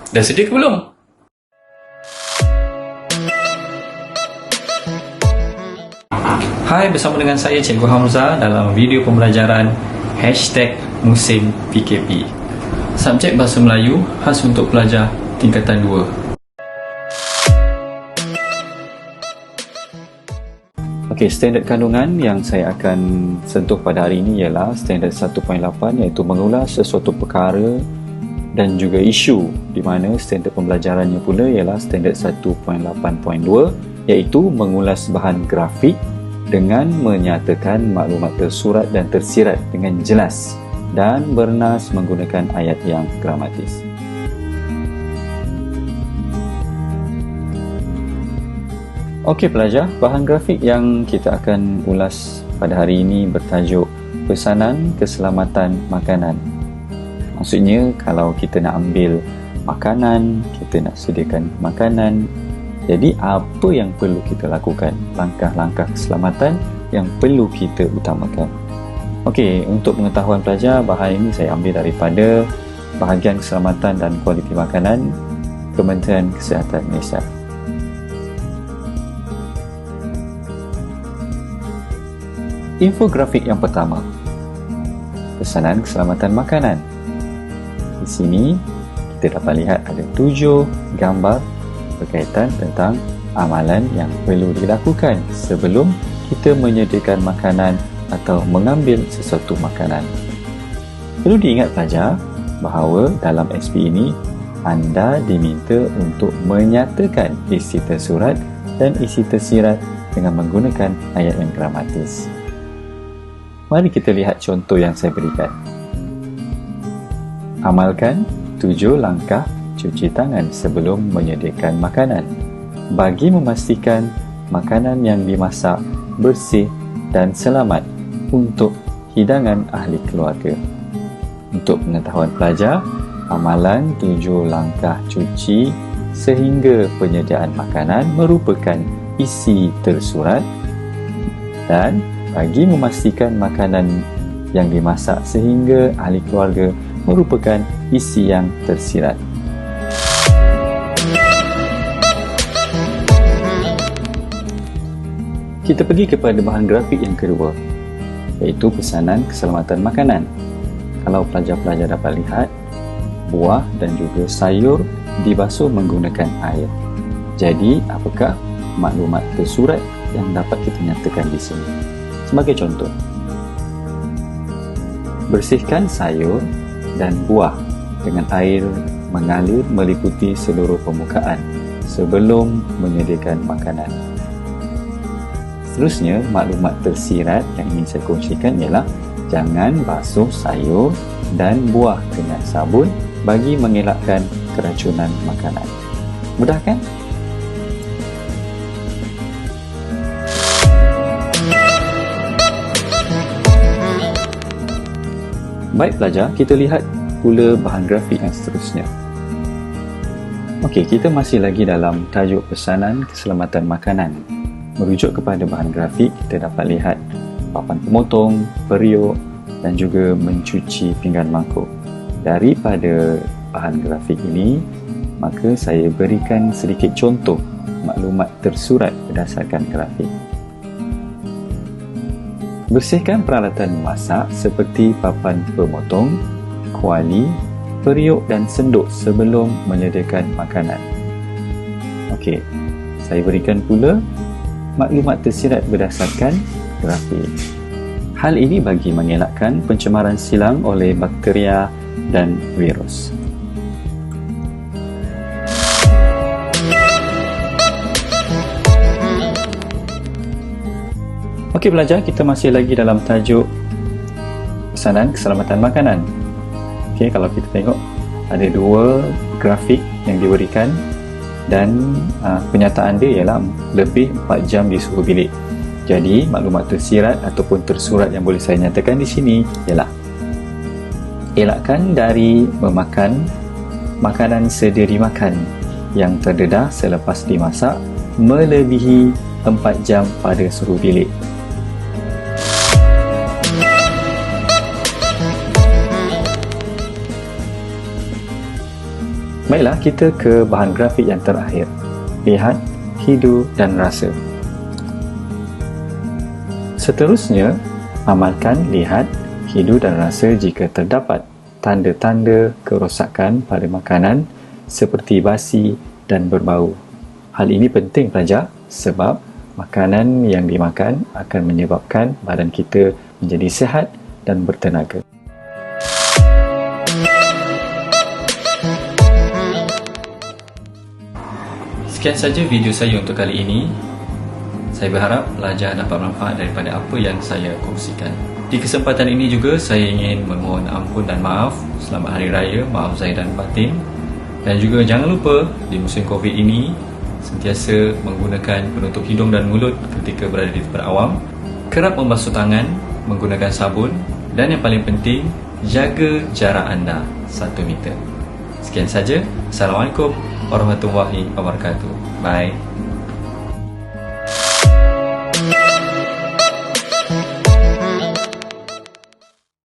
Dah sedia ke belum? Hai, bersama dengan saya Cikgu Hamzah dalam video pembelajaran #musim PKP. Subjek Bahasa Melayu khas untuk pelajar tingkatan 2. Okey, standard kandungan yang saya akan sentuh pada hari ini ialah standard 1.8, iaitu mengulas sesuatu perkara dan juga isu, di mana standard pembelajarannya pula ialah standard 1.8.2, iaitu mengulas bahan grafik dengan menyatakan maklumat tersurat dan tersirat dengan jelas dan bernas menggunakan ayat yang gramatis. Okey pelajar, bahan grafik yang kita akan ulas pada hari ini bertajuk Pesanan Keselamatan Makanan. Maksudnya, kalau kita nak ambil makanan, kita nak sediakan makanan, jadi apa yang perlu kita lakukan? Langkah-langkah keselamatan yang perlu kita utamakan. Okey, untuk pengetahuan pelajar, bahan ini saya ambil daripada Bahagian Keselamatan dan Kualiti Makanan, Kementerian Kesihatan Malaysia. Infografik yang pertama, pesanan keselamatan makanan. Di sini kita dapat lihat ada 7 gambar berkaitan tentang amalan yang perlu dilakukan sebelum kita menyediakan makanan atau mengambil sesuatu makanan. Perlu diingat pelajar bahawa dalam SP ini anda diminta untuk menyatakan isi tersurat dan isi tersirat dengan menggunakan ayat yang gramatis. Mari kita lihat contoh yang saya berikan. Amalkan 7 langkah cuci tangan sebelum menyediakan makanan bagi memastikan makanan yang dimasak bersih dan selamat untuk hidangan ahli keluarga. Untuk pengetahuan pelajar, amalan 7 langkah cuci sehingga penyediaan makanan merupakan isi tersurat, dan bagi memastikan makanan yang dimasak sehingga ahli keluarga merupakan isi yang tersirat. Kita pergi kepada bahan grafik yang kedua, iaitu pesanan keselamatan makanan. Kalau pelajar-pelajar dapat lihat, buah dan juga sayur dibasuh menggunakan air. Jadi, apakah maklumat tersurat yang dapat kita nyatakan di sini? Sebagai contoh, bersihkan sayur dan buah dengan air mengalir meliputi seluruh permukaan sebelum menyediakan makanan. Seterusnya, maklumat tersirat yang ingin saya kongsikan ialah jangan basuh sayur dan buah dengan sabun bagi mengelakkan keracunan makanan. Mudah kan? Baik pelajar, kita lihat pula bahan grafik yang seterusnya. Okey, kita masih lagi dalam tajuk pesanan keselamatan makanan. Merujuk kepada bahan grafik, kita dapat lihat papan pemotong, periuk dan juga mencuci pinggan mangkuk. Daripada bahan grafik ini, maka saya berikan sedikit contoh maklumat tersurat berdasarkan grafik. Bersihkan peralatan memasak seperti papan pemotong, kuali, periuk dan senduk sebelum menyediakan makanan. Okey, saya berikan pula maklumat tersirat berdasarkan grafik. Hal ini bagi mengelakkan pencemaran silang oleh bakteria dan virus. Okey pelajar, kita masih lagi dalam tajuk pesanan keselamatan makanan. Okey, kalau kita tengok ada 2 grafik yang diberikan dan penyataan dia ialah lebih 4 jam di suhu bilik. Jadi, maklumat tersirat ataupun tersurat yang boleh saya nyatakan di sini ialah elakkan dari memakan makanan sedia dimakan yang terdedah selepas dimasak melebihi 4 jam pada suhu bilik. Baiklah, kita ke bahan grafik yang terakhir. Lihat, hidu dan rasa. Seterusnya, amalkan lihat, hidu dan rasa jika terdapat tanda-tanda kerosakan pada makanan seperti basi dan berbau. Hal ini penting pelajar sebab makanan yang dimakan akan menyebabkan badan kita menjadi sihat dan bertenaga. Sekian saja video saya untuk kali ini. Saya berharap pelajar dapat manfaat daripada apa yang saya kongsikan. Di kesempatan ini juga saya ingin memohon ampun dan maaf. Selamat Hari Raya, maaf zahir dan batin. Dan juga jangan lupa di musim Covid ini sentiasa menggunakan penutup hidung dan mulut ketika berada di tempat awam. Kerap membasuh tangan menggunakan sabun dan yang paling penting, jaga jarak anda 1 meter. Sekian saja. Assalamualaikum warahmatullahi wabarakatuh. Bye.